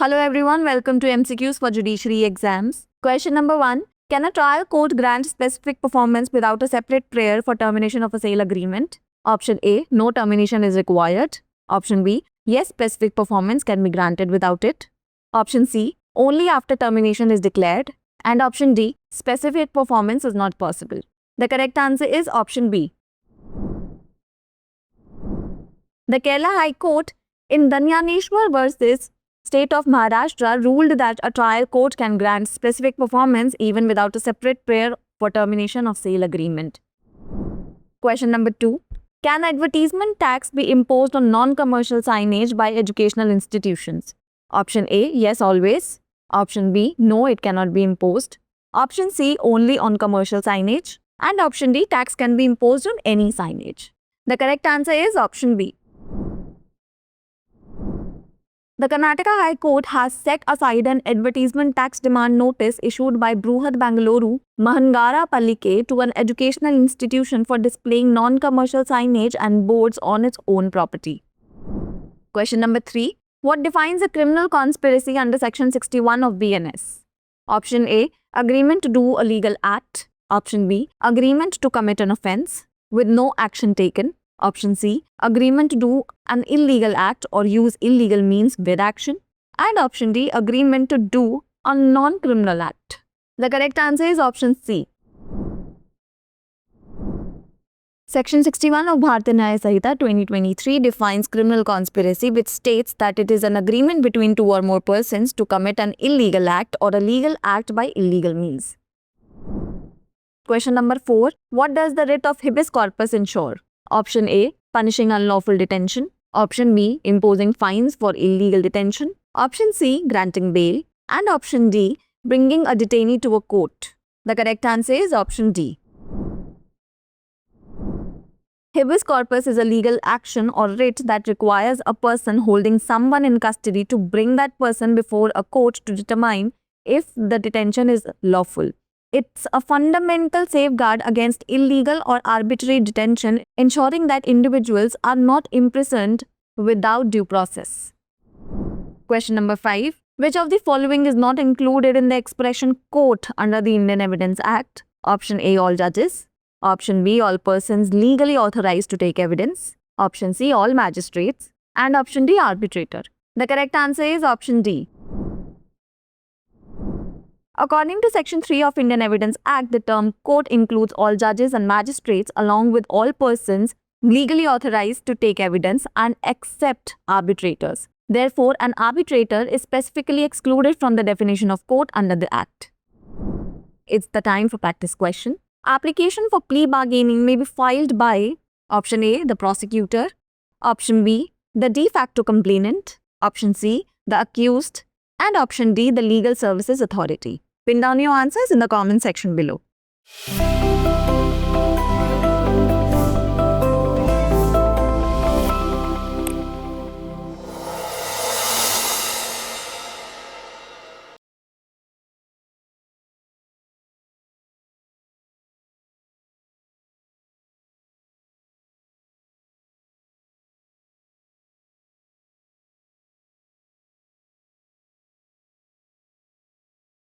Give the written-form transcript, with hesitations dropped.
Hello everyone, welcome to MCQs for Judiciary Exams. Question number 1. Can a trial court grant specific performance without a separate prayer for termination of a sale agreement? Option A. No termination is required. Option B. Yes, specific performance can be granted without it. Option C. Only after termination is declared. And option D. Specific performance is not possible. The correct answer is option B. The Kerala High Court in Danyaneshwar versus State of Maharashtra ruled that a trial court can grant specific performance even without a separate prayer for termination of sale agreement. Question number 2. Can advertisement tax be imposed on non-commercial signage by educational institutions? Option A. Yes, always. Option B. No, it cannot be imposed. Option C. Only on commercial signage. And option D. Tax can be imposed on any signage. The correct answer is option B. The Karnataka High Court has set aside an advertisement tax demand notice issued by Bruhad Bangalore Mahangara Palike to an educational institution for displaying non-commercial signage and boards on its own property. Question number 3. What defines a criminal conspiracy under Section 61 of BNS? Option A. Agreement to do a legal act. Option B. Agreement to commit an offence with no action taken. Option C. Agreement to do an illegal act or use illegal means with action. And option D. Agreement to do a non-criminal act. The correct answer is option C. Section 61 of Bharatiya Nyaya Samhita 2023 defines criminal conspiracy, which states that it is an agreement between two or more persons to commit an illegal act or a legal act by illegal means. Question number 4. What does the writ of habeas corpus ensure? Option A. Punishing unlawful detention. Option B. Imposing fines for illegal detention. Option C. Granting bail. And option D. Bringing a detainee to a court. The correct answer is option D. Habeas corpus is a legal action or writ that requires a person holding someone in custody to bring that person before a court to determine if the detention is lawful. It's a fundamental safeguard against illegal or arbitrary detention, ensuring that individuals are not imprisoned without due process. Question number 5. Which of the following is not included in the expression court under the Indian Evidence Act? Option A. All judges. Option B. All persons legally authorized to take evidence. Option C. All magistrates. And option D. Arbitrator. The correct answer is option D. According to Section 3 of Indian Evidence Act, the term court includes all judges and magistrates along with all persons legally authorized to take evidence and except arbitrators. Therefore, an arbitrator is specifically excluded from the definition of court under the Act. It's the time for practice question. Application for plea bargaining may be filed by option A. the prosecutor, option B. the de facto complainant, option C. the accused, and option D. the legal services authority. Pin down your answers in the comment section below.